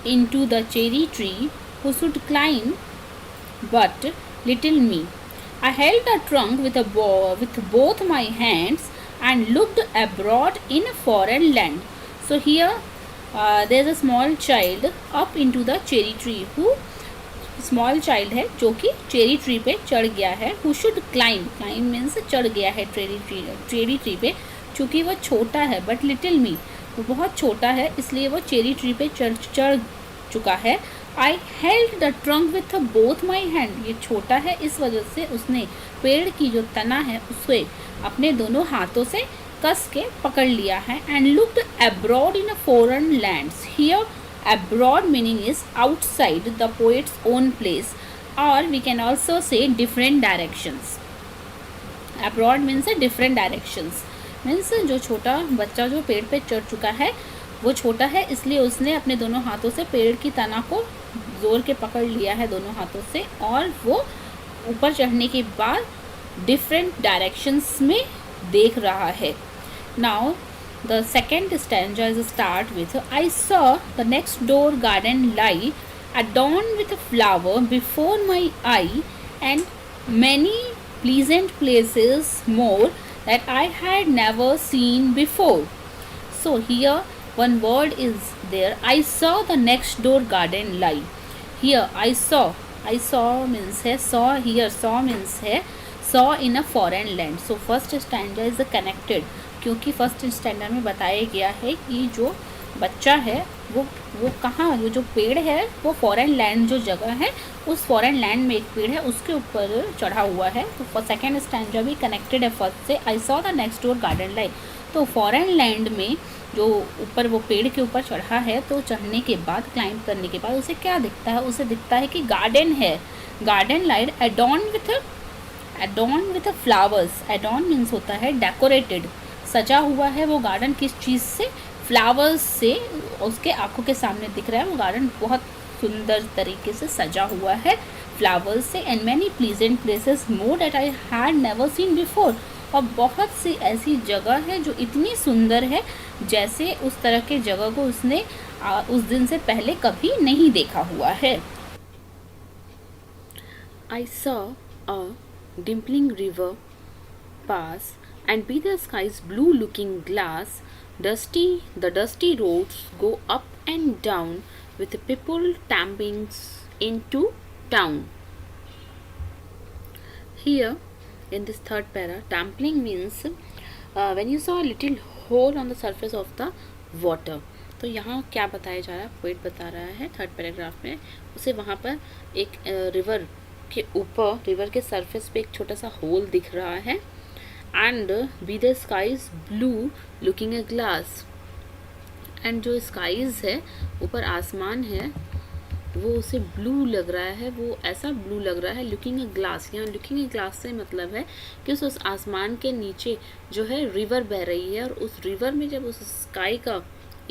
into the cherry tree who should climb but little me. I held the trunk with both my hands and looked abroad in a foreign land. So here there is a small child up into the cherry tree who small child है जो कि cherry tree पे चढ़ गया है. Who should climb, climb means चढ़ गया है चेरी ट्री पे. चूँकि वो छोटा है बट लिटिल मी, वो बहुत छोटा है इसलिए वो चेरी ट्री पे चढ़ चुका है. I held the trunk with both my hand, ये छोटा है इस वजह से उसने पेड़ की जो तना है उसे अपने दोनों हाथों से कस के पकड़ लिया है. And looked abroad in a foreign lands. Here abroad meaning is outside the poet's own place, or we can also say different directions. Abroad means different directions, means जो छोटा बच्चा जो पेड़ पे चढ़ चुका है वो छोटा है इसलिए उसने अपने दोनों हाथों से पेड़ की तना को जोर के पकड़ लिया है दोनों हाथों से, और वो ऊपर चढ़ने के बाद डिफरेंट डायरेक्शंस में देख रहा है. Now the second stanza is start with I saw the next door garden lie adorned with a flower before my eye and many pleasant places more that I had never seen before. So here one word is there. I saw the next door garden lie. Here I saw means है saw. Here saw means है saw in a foreign land. So first stanza is connected क्योंकि first standard में बताया गया है कि जो बच्चा है वो कहाँ, वो जो पेड़ है वो फॉरेन लैंड जो जगह है उस फॉरेन लैंड में एक पेड़ है उसके ऊपर चढ़ा हुआ है. तो सेकेंड स्टैंडर्ड भी कनेक्टेड है फर्स्ट से. I saw the next door garden lie, तो फॉरेन लैंड में जो ऊपर वो पेड़ के ऊपर चढ़ा है तो चढ़ने के बाद क्लाइंब करने के बाद उसे क्या दिखता है, उसे दिखता है कि गार्डन है. Garden light एडॉर्न with flowers. एडॉर्न means होता है डेकोरेटेड, सजा हुआ है. वो गार्डन किस चीज़ से, फ्लावर्स से. उसके आंखों के सामने दिख रहा है वो गार्डन बहुत सुंदर तरीके से सजा हुआ है फ्लावर्स से. And many pleasant places more that I had never seen before, और बहुत सी ऐसी जगह है जो इतनी सुंदर है जैसे उस तरह के जगह को उसने उस दिन से पहले कभी नहीं देखा हुआ है. I saw a dimpling river pass and be the sky's blue looking glass. The dusty roads go up and down with people tramping into town. Here in this third para, trampling means when you saw a little hole on the surface of the water. तो यहाँ क्या बताया जा रहा है, poet बता रहा है थर्ड पैराग्राफ में, उसे वहाँ पर एक रिवर के ऊपर, रिवर के सरफेस पे एक छोटा सा होल दिख रहा है. And be the skies blue looking a glass, and जो स्काईज है ऊपर आसमान है वो उसे ब्लू लग रहा है, वो ऐसा ब्लू लग रहा है. लुकिंग ए ग्लास, यहाँ लुकिंग ए ग्लास से मतलब है कि उस आसमान के नीचे जो है रिवर बह रही है, और उस रिवर में जब उस स्काई का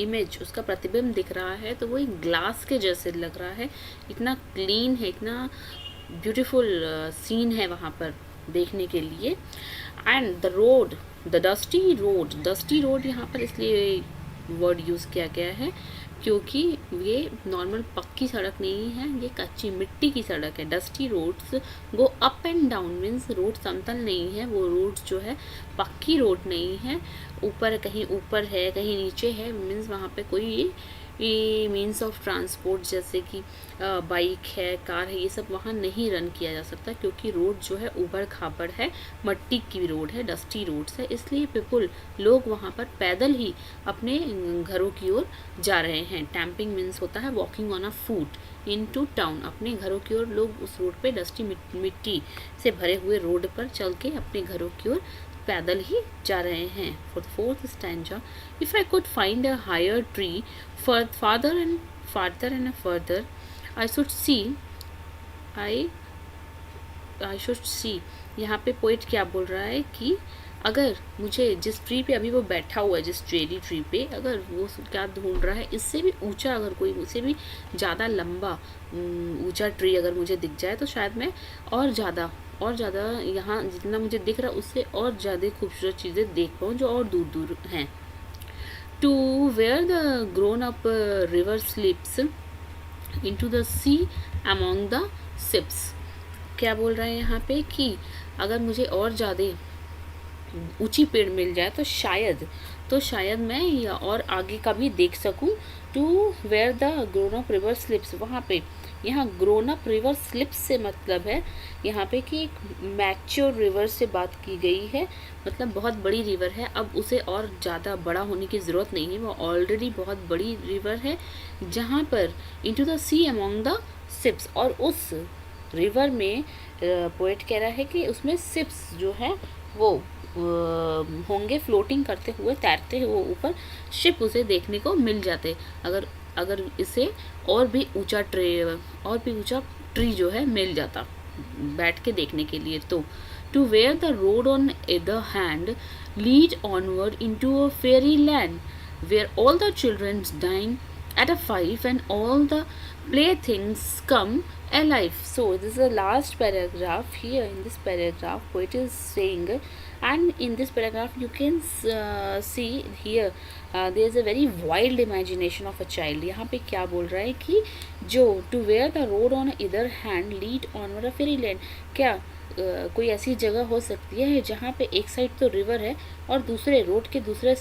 इमेज, उसका प्रतिबिंब दिख रहा है तो वो एक ग्लास के जैसे लग रहा है. इतना क्लीन है, इतना ब्यूटीफुल सीन है वहाँ पर देखने के लिए. And the road, the dusty road यहाँ पर इसलिए वर्ड यूज़ किया गया है क्योंकि ये नॉर्मल पक्की सड़क नहीं है, ये कच्ची मिट्टी की सड़क है. Dusty roads go up and down means road समतल नहीं है, वो रोड जो है पक्की रोड नहीं है, कहीं ऊपर है कहीं नीचे है. मीन्स वहाँ पे कोई मीन्स ऑफ ट्रांसपोर्ट जैसे कि बाइक है, कार है, ये सब वहाँ नहीं रन किया जा सकता क्योंकि रोड जो है ऊबड़ खाबड़ है, मट्टी की रोड है, डस्टी रोड्स है. इसलिए लोग वहाँ पर पैदल ही अपने घरों की ओर जा रहे हैं. टैम्पिंग मीन्स होता है walking on a foot into town. अपने घरों की ओर लोग उस रोड पे डस्टी मिट्टी से भरे हुए रोड पर चल के अपने घरों की ओर पैदल ही जा रहे हैं. For the fourth stanza, if I could find a higher tree farther and further, I should see. यहाँ पे पोइट क्या बोल रहा है कि अगर मुझे जिस ट्री पे अभी वो बैठा हुआ है, जिस चेरी ट्री पे, अगर वो क्या ढूंढ रहा है इससे भी ऊंचा, अगर कोई उससे भी ज़्यादा लंबा ऊंचा ट्री अगर मुझे दिख जाए तो शायद मैं और ज़्यादा यहाँ जितना मुझे दिख रहा है उससे और ज़्यादा खूबसूरत चीज़ें देख पाऊँ जो और दूर दूर हैं. To where the grown up river sleeps, into the sea among the ships। क्या बोल रहे हैं यहाँ पे कि अगर मुझे और ज़्यादा ऊंची पेड़ मिल जाए तो शायद मैं या और आगे का भी देख सकूं। To where the grown up river slips, वहाँ पे यहाँ ग्रोन अप रिवर स्लिप्स से मतलब है यहाँ पे कि एक मैच्योर रिवर से बात की गई है, मतलब बहुत बड़ी रिवर है, अब उसे और ज़्यादा बड़ा होने की ज़रूरत नहीं है, वो ऑलरेडी बहुत बड़ी रिवर है जहाँ पर into the sea among the ships, और उस रिवर में पोएट कह रहा है कि उसमें शिप्स जो है वो होंगे फ्लोटिंग करते हुए, तैरते हुए ऊपर, शिप उसे देखने को मिल जाते अगर अगर इसे और भी ऊंचा ट्री जो है मिल जाता बैठ के देखने के लिए। तो to where the road on either hand lead onward into a ferry land where all the children dine at a five and all the playthings come alive। So this is the last paragraph. Here in this paragraph poet is saying, and in this paragraph you can see here there is a very wild imagination of a child। यहाँ पे क्या बोल रहा है कि जो to where the road on either hand lead onward a fairy land, क्या कोई ऐसी जगह हो सकती है जहाँ पे एक साइड तो रिवर है और दूसरे रोड के दूसरे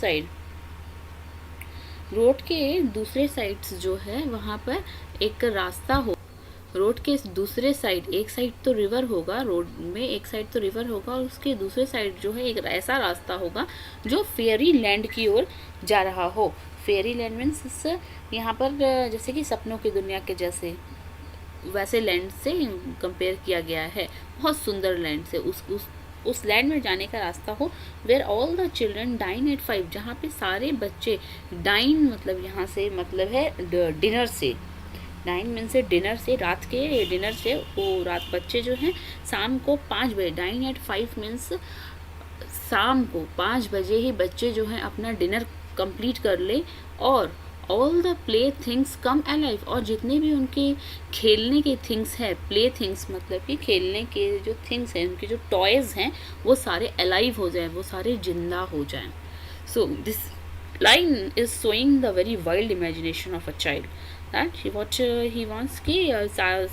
साइड्स जो है वहाँ पर एक रास्ता हो। रोड के दूसरे साइड, एक साइड तो रिवर होगा, रोड में एक साइड तो रिवर होगा और उसके दूसरे साइड जो है एक ऐसा रास्ता होगा जो फेरी लैंड की ओर जा रहा हो। फेरी लैंड मीन्स यहाँ पर जैसे कि सपनों की दुनिया के जैसे वैसे लैंड से कंपेयर किया गया है, बहुत सुंदर लैंड से, उस लैंड में जाने का रास्ता हो। Where all the children dine at 5, जहाँ पे सारे बच्चे, डाइन मतलब यहाँ से मतलब है डिनर से, डाइन मीन से डिनर से, रात के डिनर से, वो रात बच्चे जो हैं शाम को 5 बजे, डाइन एट 5 मीन्स शाम को 5 बजे ही बच्चे जो हैं अपना डिनर कंप्लीट कर ले, और all the play things come alive, और जितने भी उनके खेलने के थिंग्स हैं, प्ले थिंग्स मतलब कि खेलने के जो थिंग्स हैं, उनके जो टॉयज़ हैं वो सारे अलाइव हो जाएं, वो सारे जिंदा हो जाएं। So this line is showing the very wild imagination of a child that he wants कि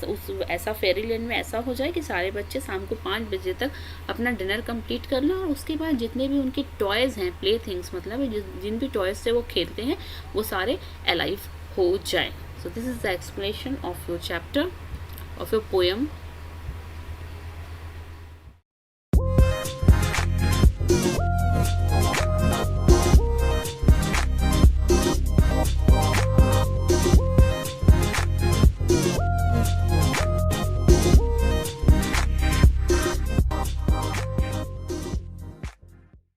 उस ऐसा फेरी लैंड में ऐसा हो जाए कि सारे बच्चे शाम को 5 बजे तक अपना डिनर कंप्लीट कर लें, और उसके बाद जितने भी उनके टॉयज़ हैं, प्ले थिंग्स मतलब जिन भी टॉयज़ से वो खेलते हैं वो सारे अलाइव हो जाएं। So this is the explanation of your chapter, of your poem